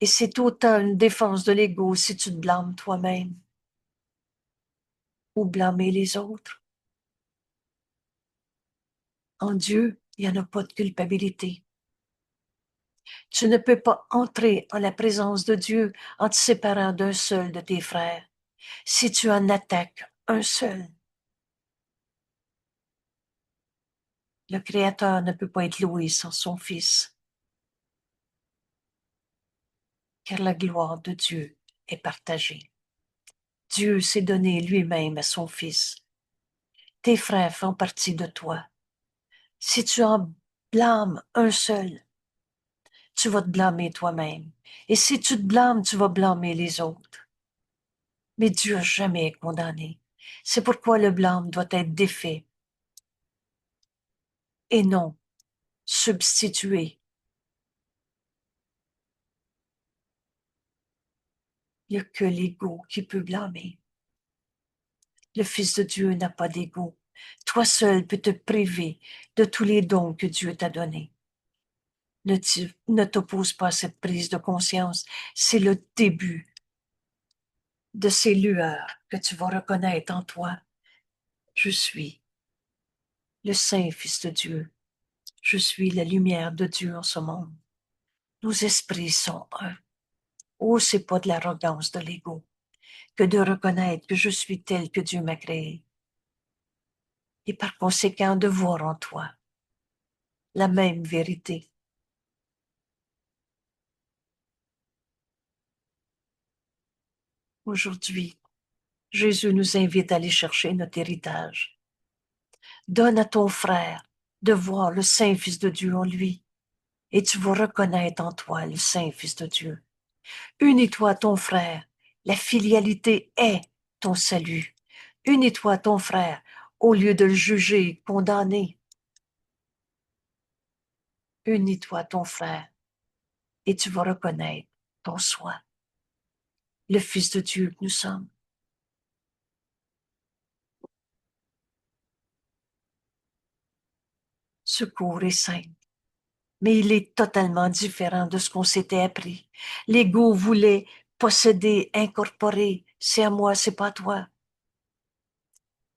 Et c'est autant une défense de l'ego si tu te blâmes toi-même ou blâmer les autres. En Dieu, il n'y en a pas de culpabilité. Tu ne peux pas entrer en la présence de Dieu en te séparant d'un seul de tes frères. Si tu en attaques un seul, le Créateur ne peut pas être loué sans son Fils, car la gloire de Dieu est partagée. Dieu s'est donné lui-même à son Fils. Tes frères font partie de toi. Si tu en blâmes un seul, tu vas te blâmer toi-même. Et si tu te blâmes, tu vas blâmer les autres. Mais Dieu n'a jamais condamné. C'est pourquoi le blâme doit être défait et non substitué. Il n'y a que l'ego qui peut blâmer. Le Fils de Dieu n'a pas d'ego. Toi seul peux te priver de tous les dons que Dieu t'a donnés. Ne t'oppose pas à cette prise de conscience. C'est le début de ces lueurs que tu vas reconnaître en toi. Je suis le Saint Fils de Dieu. Je suis la lumière de Dieu en ce monde. Nos esprits sont un. Oh, c'est pas de l'arrogance de l'ego que de reconnaître que je suis tel que Dieu m'a créé. Et par conséquent, de voir en toi la même vérité. Aujourd'hui, Jésus nous invite à aller chercher notre héritage. Donne à ton frère de voir le Saint Fils de Dieu en lui, et tu vas reconnaître en toi le Saint Fils de Dieu. Unis-toi à ton frère. La filialité est ton salut. Unis-toi à ton frère au lieu de le juger, condamner. Unis-toi à ton frère et tu vas reconnaître ton soi, le Fils de Dieu que nous sommes. Ce cours est simple, mais il est totalement différent de ce qu'on s'était appris. L'ego voulait posséder, incorporer. C'est à moi, c'est pas à toi.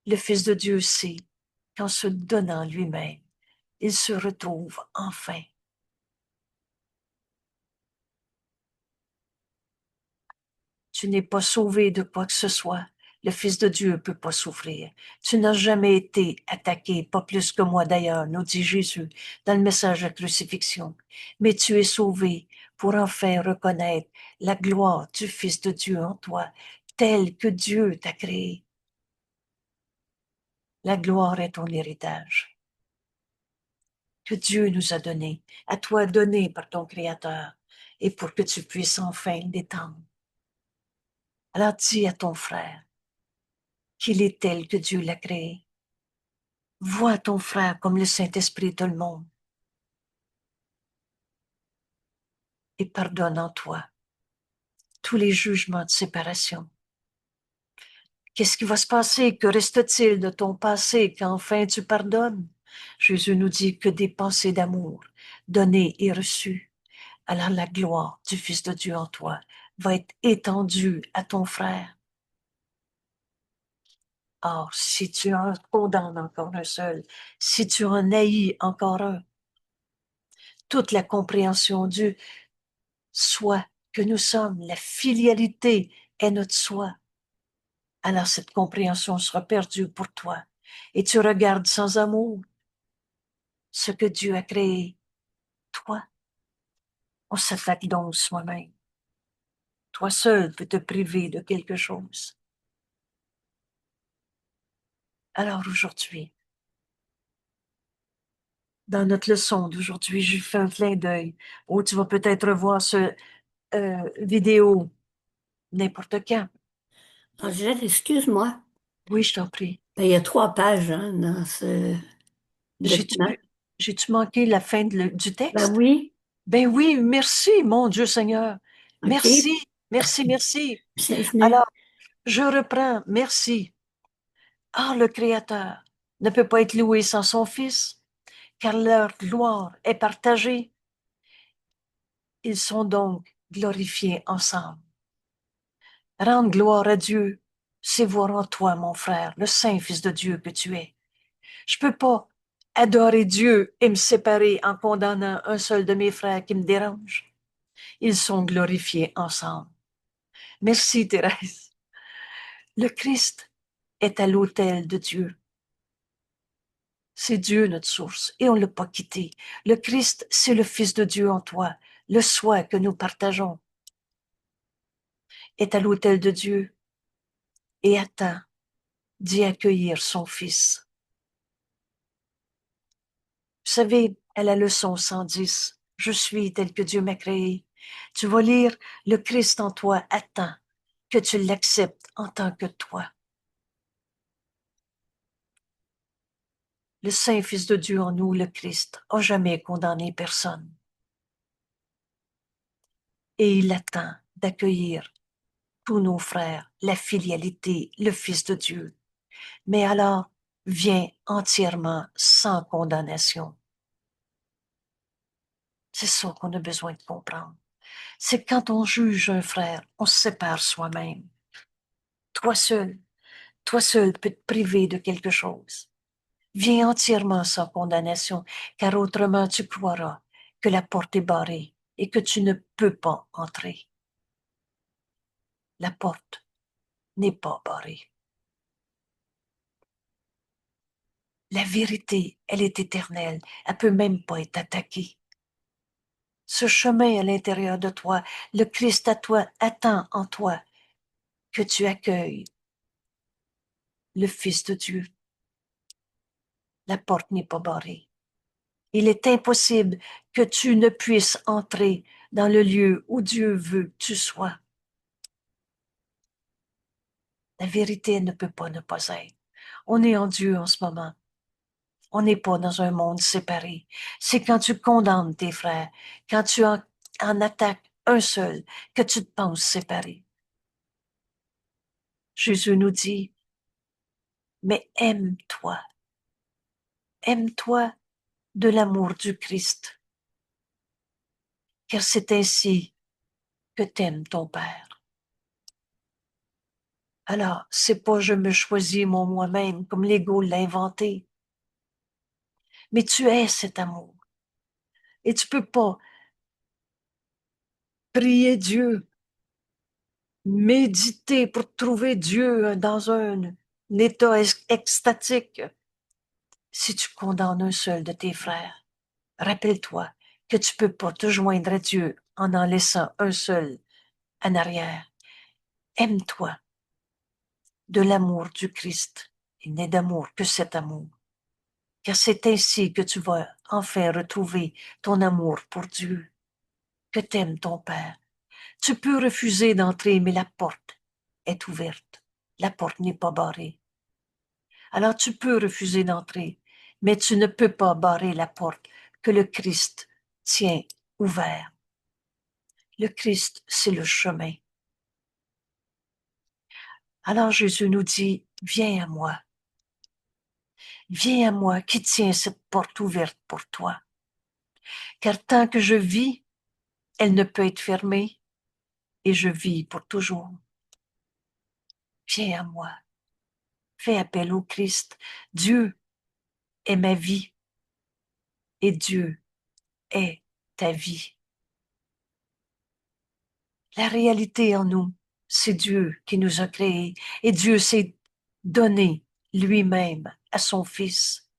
Le Fils de Dieu sait qu'en se donnant lui-même, il se retrouve enfin. Tu n'es pas sauvé de quoi que ce soit. Le Fils de Dieu ne peut pas souffrir. Tu n'as jamais été attaqué, pas plus que moi d'ailleurs, nous dit Jésus dans le message de la crucifixion. Mais tu es sauvé pour enfin reconnaître la gloire du Fils de Dieu en toi, telle que Dieu t'a créé. La gloire est ton héritage que Dieu nous a donné, à toi donné par ton Créateur, et pour que tu puisses enfin l'étendre. Alors dis à ton frère qu'il est tel que Dieu l'a créé. Vois ton frère comme le Saint-Esprit te le montre et pardonne en toi tous les jugements de séparation. Qu'est-ce qui va se passer? Que reste-t-il de ton passé quand enfin tu pardonnes? Jésus nous dit que des pensées d'amour données et reçues. Alors la gloire du Fils de Dieu en toi va être étendue à ton frère. Or, si tu en condamnes encore un seul, si tu en haïs encore un, toute la compréhension du soi que nous sommes, la filialité est notre soi. Alors cette compréhension sera perdue pour toi et tu regardes sans amour ce que Dieu a créé, toi. On s'attaque donc soi-même. Toi seul peux te priver de quelque chose. Alors aujourd'hui, dans notre leçon d'aujourd'hui, j'ai fait un clin d'œil. Oh, tu vas peut-être revoir ce vidéo n'importe quand. Angèle, excuse-moi. Oui, je t'en prie. Ben, il y a 3 pages hein, dans ce document. J'ai-tu, j'ai-tu manqué la fin du Ben texte? oui, Ben oui, merci, mon Dieu Seigneur. OK. Merci, merci, merci. Bienvenue. Alors, je reprends. Merci. Ah, le Créateur ne peut pas être loué sans son Fils, car leur gloire est partagée. Ils sont donc glorifiés ensemble. Rendre gloire à Dieu, c'est voir en toi, mon frère, le Saint Fils de Dieu que tu es. Je peux pas adorer Dieu et me séparer en condamnant un seul de mes frères qui me dérange. Ils sont glorifiés ensemble. Merci, Thérèse. Le Christ est à l'autel de Dieu. C'est Dieu notre source et on ne l'a pas quitté. Le Christ, c'est le Fils de Dieu en toi. Le soi que nous partageons est à l'autel de Dieu et attend d'y accueillir son Fils. Vous savez, à la leçon 110, je suis tel que Dieu m'a créé. Tu vas lire, le Christ en toi attend que tu l'acceptes en tant que toi. Le Saint Fils de Dieu en nous, le Christ, a jamais condamné personne. Et il attend d'accueillir tous nos frères, la filialité, le Fils de Dieu. Mais alors, vient entièrement sans condamnation. C'est ça qu'on a besoin de comprendre. C'est quand on juge un frère, on se sépare soi-même. Toi seul peux te priver de quelque chose. Viens entièrement sans condamnation, car autrement tu croiras que la porte est barrée et que tu ne peux pas entrer. La porte n'est pas barrée. La vérité, elle est éternelle, elle peut même pas être attaquée. Ce chemin à l'intérieur de toi, le Christ à toi attend en toi que tu accueilles le Fils de Dieu. La porte n'est pas barrée. Il est impossible que tu ne puisses entrer dans le lieu où Dieu veut que tu sois. La vérité ne peut pas ne pas être. On est en Dieu en ce moment. On n'est pas dans un monde séparé. C'est quand tu condamnes tes frères, quand tu en attaques un seul, que tu te penses séparé. Jésus nous dit, mais aime-toi. Aime-toi de l'amour du Christ, car c'est ainsi que t'aime ton Père. Alors, c'est pas je me choisis moi-même comme l'ego l'a inventé, mais tu es cet amour. Et tu peux pas prier Dieu, méditer pour trouver Dieu dans un état extatique si tu condamnes un seul de tes frères. Rappelle-toi que tu peux pas te joindre à Dieu en laissant un seul en arrière. Aime-toi de l'amour du Christ. Il n'est d'amour que cet amour. Car c'est ainsi que tu vas enfin retrouver ton amour pour Dieu, que t'aime ton Père. Tu peux refuser d'entrer, mais la porte est ouverte. La porte n'est pas barrée. Alors tu peux refuser d'entrer, mais tu ne peux pas barrer la porte que le Christ tient ouverte. Le Christ, c'est le chemin. Alors Jésus nous dit, viens à moi. Viens à moi qui tiens cette porte ouverte pour toi. Car tant que je vis, elle ne peut être fermée et je vis pour toujours. Viens à moi. Fais appel au Christ. Dieu est ma vie et Dieu est ta vie. La réalité en nous, c'est Dieu qui nous a créés et Dieu s'est donné lui-même à son Fils.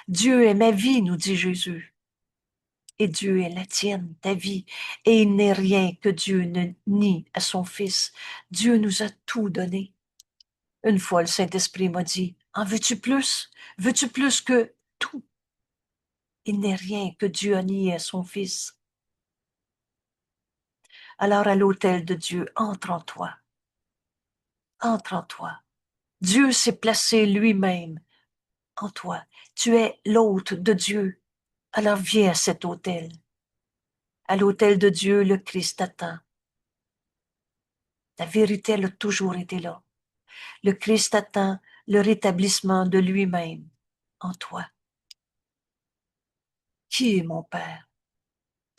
Dieu est ma vie, nous dit Jésus, et Dieu est la tienne, ta vie. Et il n'est rien que Dieu ne nie à son Fils. Dieu nous a tout donné. Une fois, le Saint-Esprit m'a dit, En veux-tu plus? Veux-tu plus que tout? Il n'est rien que Dieu a nié à son Fils. Alors à l'autel de Dieu, entre en toi. Entre en toi. Dieu s'est placé lui-même en toi. Tu es l'hôte de Dieu. Alors viens à cet autel. À l'autel de Dieu, le Christ attend. La vérité, elle a toujours été là. Le Christ attend le rétablissement de lui-même en toi. Qui est mon Père?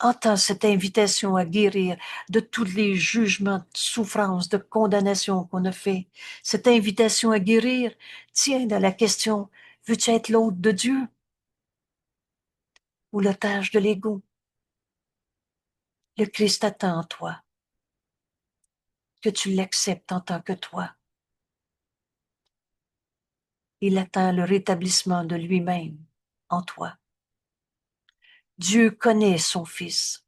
Entends cette invitation à guérir de tous les jugements de souffrance, de condamnation qu'on a fait. Cette invitation à guérir tient dans la question, veux-tu être l'hôte de Dieu ou l'otage de l'ego? Le Christ attend en toi que tu l'acceptes en tant que toi. Il attend le rétablissement de lui-même en toi. Dieu connaît son Fils.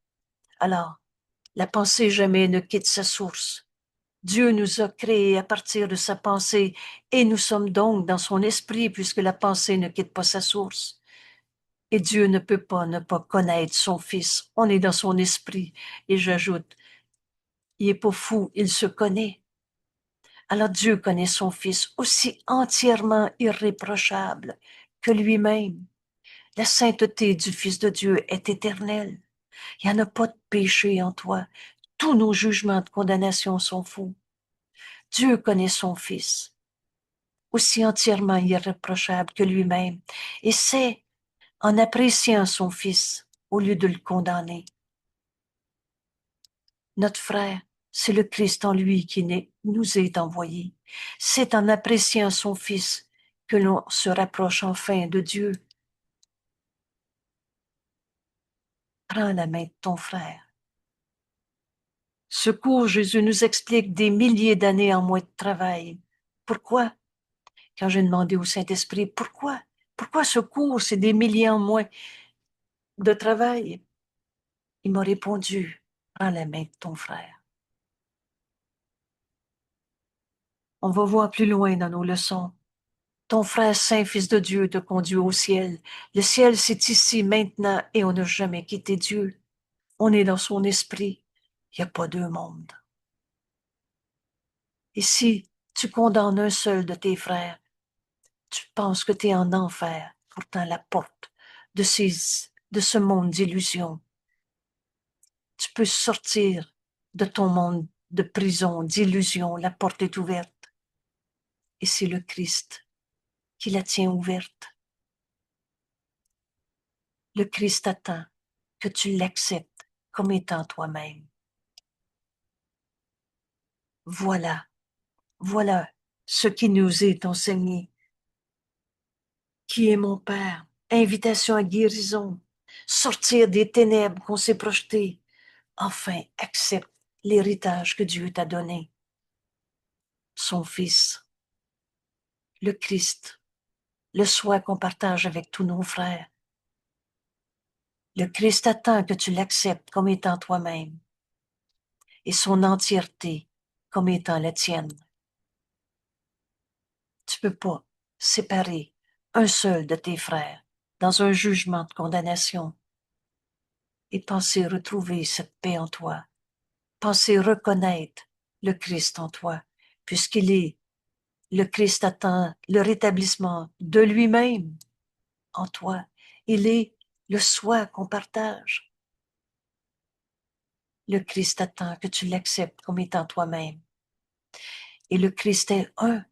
Alors, la pensée jamais ne quitte sa source. Dieu nous a créés à partir de sa pensée et nous sommes donc dans son esprit puisque la pensée ne quitte pas sa source. Et Dieu ne peut pas ne pas connaître son Fils. On est dans son esprit. Et j'ajoute, il est pas fou, il se connaît. Alors Dieu connaît son Fils aussi entièrement irréprochable que lui-même. La sainteté du Fils de Dieu est éternelle. Il n'y en a pas de péché en toi. Tous nos jugements de condamnation sont faux. Dieu connaît son Fils, aussi entièrement irréprochable que lui-même, et c'est en appréciant son Fils au lieu de le condamner. Notre frère, c'est le Christ en lui qui nous est envoyé. C'est en appréciant son Fils que l'on se rapproche enfin de Dieu. Prends la main de ton frère. Ce cours, Jésus nous explique des milliers d'années en moins de travail. Pourquoi? Quand j'ai demandé au Saint-Esprit, pourquoi? Pourquoi ce cours, c'est des milliers en moins de travail? Il m'a répondu, prends la main de ton frère. On va voir plus loin dans nos leçons. Ton frère saint, fils de Dieu, te conduit au ciel. Le ciel, c'est ici, maintenant, et on n'a jamais quitté Dieu. On est dans son esprit. Il n'y a pas deux mondes. Et si tu condamnes un seul de tes frères, tu penses que tu es en enfer, pourtant la porte de ce monde d'illusions. Tu peux sortir de ton monde de prison, d'illusions, la porte est ouverte. Et c'est le Christ qui la tient ouverte. Le Christ attend que tu l'acceptes comme étant toi-même. Voilà, voilà ce qui nous est enseigné. Qui est mon Père? Invitation à guérison. Sortir des ténèbres qu'on s'est projetées. Enfin, accepte l'héritage que Dieu t'a donné. Son Fils, le Christ, le soi qu'on partage avec tous nos frères. Le Christ attend que tu l'acceptes comme étant toi-même et son entièreté comme étant la tienne. Tu peux pas séparer un seul de tes frères dans un jugement de condamnation et penser retrouver cette paix en toi, penser reconnaître le Christ en toi, puisqu'il est le Christ attend le rétablissement de lui-même en toi. Il est le soi qu'on partage. Le Christ attend que tu l'acceptes comme étant toi-même. Et le Christ est un,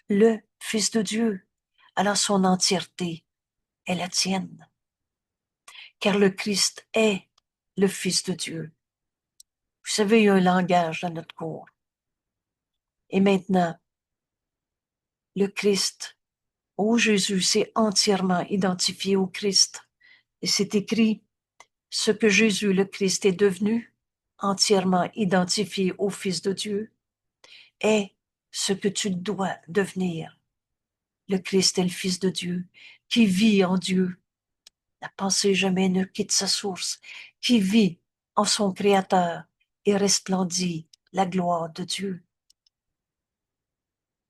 le Fils de Dieu. Alors son entièreté est la tienne. Car le Christ est le Fils de Dieu. Vous savez, il y a un langage dans notre cours. Et maintenant, le Christ, Jésus s'est entièrement identifié au Christ. Et c'est écrit, ce que Jésus, le Christ, est devenu, entièrement identifié au Fils de Dieu, est ce que tu dois devenir. Le Christ est le Fils de Dieu, qui vit en Dieu. La pensée jamais ne quitte sa source, qui vit en son Créateur et resplendit la gloire de Dieu.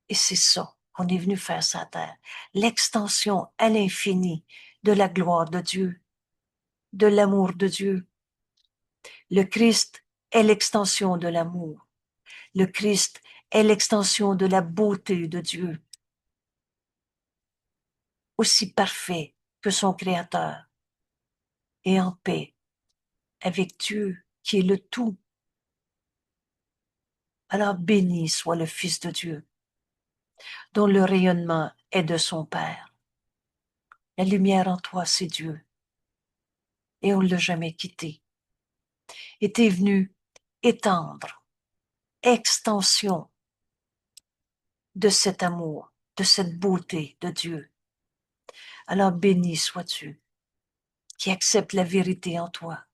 Et c'est ça qu'on est venu faire sur la terre. L'extension à l'infini de la gloire de Dieu, de l'amour de Dieu. Le Christ est l'extension de l'amour. Le Christ est l'extension de la beauté de Dieu, aussi parfait que son Créateur, et en paix avec Dieu qui est le tout. Alors béni soit le Fils de Dieu, dont le rayonnement est de son Père. La lumière en toi, c'est Dieu, et on ne l'a jamais quitté. Et t'es venu étendre, extension de cet amour, de cette beauté de Dieu. Alors béni sois-tu, qui accepte la vérité en toi,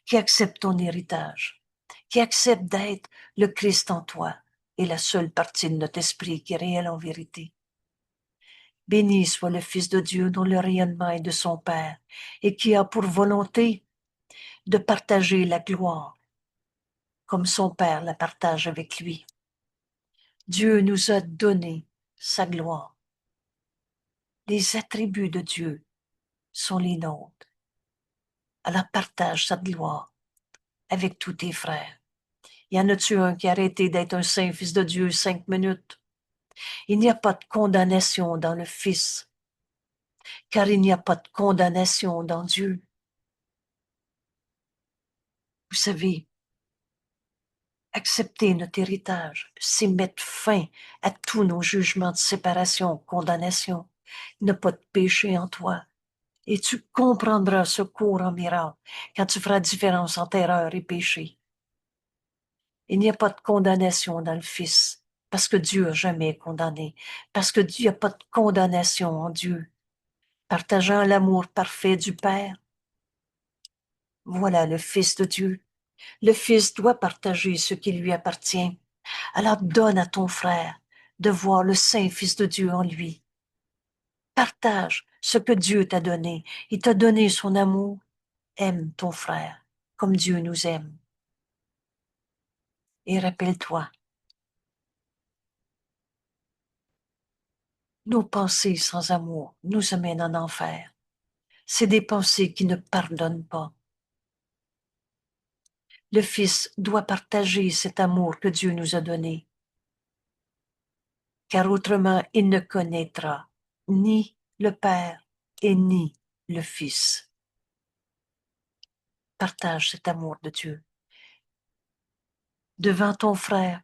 qui accepte ton héritage, qui accepte d'être le Christ en toi et la seule partie de notre esprit qui est réelle en vérité. Béni soit le Fils de Dieu dont le rayonnement est de son Père et qui a pour volonté de partager la gloire comme son Père la partage avec lui. Dieu nous a donné sa gloire. Les attributs de Dieu sont les nôtres. Alors partage cette gloire avec tous tes frères. Y en a-tu un qui a arrêté d'être un saint fils de Dieu 5 minutes? Il n'y a pas de condamnation dans le Fils, car il n'y a pas de condamnation dans Dieu. Vous savez, accepter notre héritage, c'est mettre fin à tous nos jugements de séparation, condamnation. Il n'y a pas de péché en toi. Et tu comprendras ce cours en miracle quand tu feras différence entre erreur et péché. Il n'y a pas de condamnation dans le Fils, parce que Dieu n'a jamais condamné, parce que Dieu n'a pas de condamnation en Dieu. Partageant l'amour parfait du Père, voilà le Fils de Dieu. Le Fils doit partager ce qui lui appartient. Alors donne à ton frère de voir le Saint Fils de Dieu en lui. Partage ce que Dieu t'a donné. Il t'a donné son amour. Aime ton frère comme Dieu nous aime. Et rappelle-toi, nos pensées sans amour nous amènent en enfer. C'est des pensées qui ne pardonnent pas. Le Fils doit partager cet amour que Dieu nous a donné, car autrement il ne connaîtra ni le Père et ni le Fils. Partage cet amour de Dieu. Devant ton frère,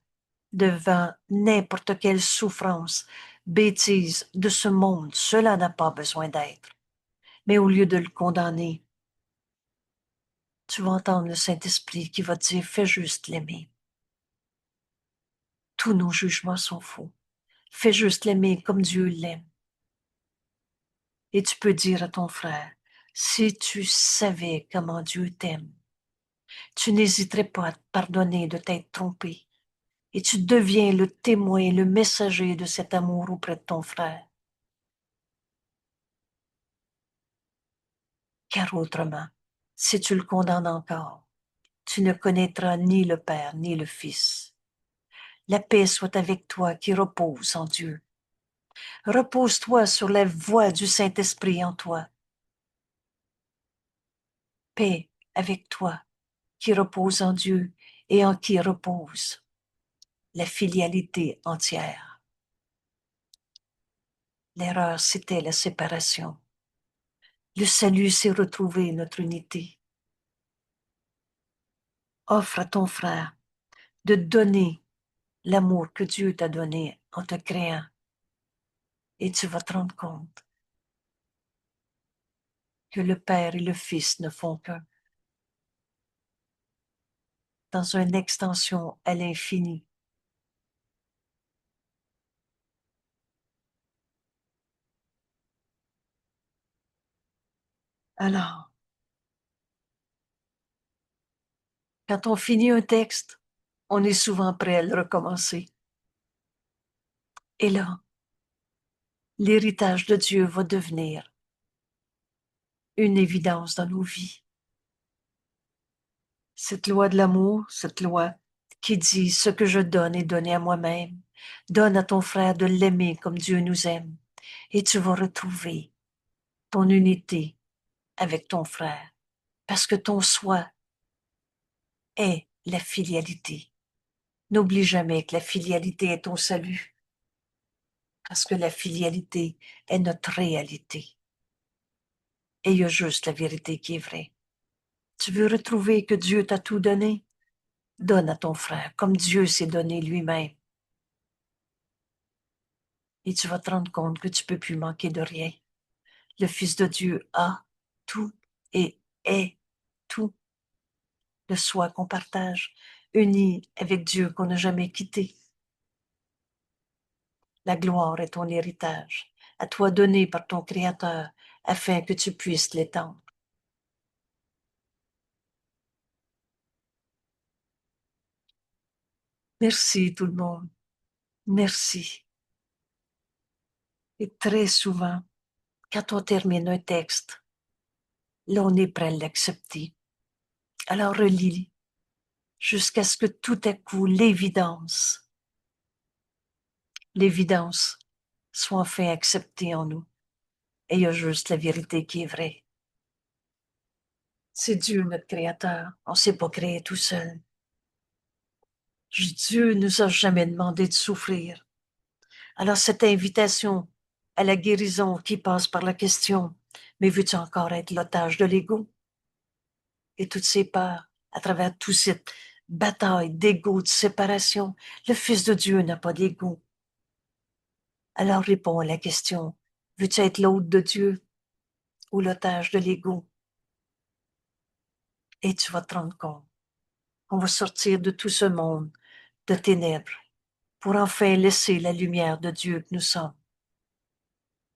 devant n'importe quelle souffrance, bêtise de ce monde, cela n'a pas besoin d'être. Mais au lieu de le condamner, tu vas entendre le Saint-Esprit qui va te dire, fais juste l'aimer. Tous nos jugements sont faux. Fais juste l'aimer comme Dieu l'aime. Et tu peux dire à ton frère, si tu savais comment Dieu t'aime, tu n'hésiterais pas à te pardonner de t'être trompé. Et tu deviens le témoin, le messager de cet amour auprès de ton frère. Car autrement, si tu le condamnes encore, tu ne connaîtras ni le Père ni le Fils. La paix soit avec toi qui repose en Dieu. Repose-toi sur la voix du Saint-Esprit en toi. Paix avec toi qui repose en Dieu et en qui repose la filialité entière. L'erreur, c'était la séparation. Le salut, c'est retrouver notre unité. Offre à ton frère de donner l'amour que Dieu t'a donné en te créant et tu vas te rendre compte que le Père et le Fils ne font qu'un, dans une extension à l'infini. Alors, quand on finit un texte, on est souvent prêt à le recommencer. Et là, l'héritage de Dieu va devenir une évidence dans nos vies. Cette loi de l'amour, cette loi qui dit ce que je donne est donné à moi-même, Donne à ton frère de l'aimer comme Dieu nous aime et tu vas retrouver ton unité avec ton frère parce que ton soi est la filialité. N'oublie jamais que la filialité est ton salut parce que la filialité est notre réalité. Et il y a juste la vérité qui est vraie. Tu veux retrouver que Dieu t'a tout donné? Donne à ton frère comme Dieu s'est donné lui-même. Et tu vas te rendre compte que tu peux plus manquer de rien. Le Fils de Dieu a tout et est tout. Le soi qu'on partage, uni avec Dieu qu'on n'a jamais quitté. La gloire est ton héritage, à toi donné par ton Créateur, afin que tu puisses l'étendre. Merci tout le monde. Merci. Et très souvent, quand on termine un texte, là on est prêt à l'accepter. Alors relis jusqu'à ce que tout à coup l'évidence soit enfin acceptée en nous. Et il y a juste la vérité qui est vraie. C'est Dieu notre Créateur. On ne s'est pas créé tout seul. Dieu nous a jamais demandé de souffrir. Alors cette invitation à la guérison qui passe par la question, mais veux-tu encore être l'otage de l'ego? Et toutes ces peurs, à travers toute cette bataille d'ego, de séparation, le Fils de Dieu n'a pas d'ego. Alors réponds à la question, veux-tu être l'hôte de Dieu ou l'otage de l'ego? Et tu vas te rendre compte qu'on va sortir de tout ce monde de ténèbres pour enfin laisser la lumière de Dieu que nous sommes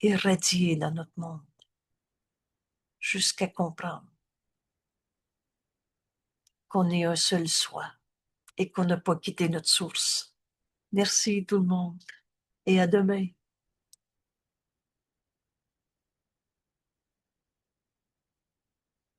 irradier dans notre monde jusqu'à comprendre qu'on est un seul soi et qu'on n'a pas quitté notre source. Merci tout le monde et à demain.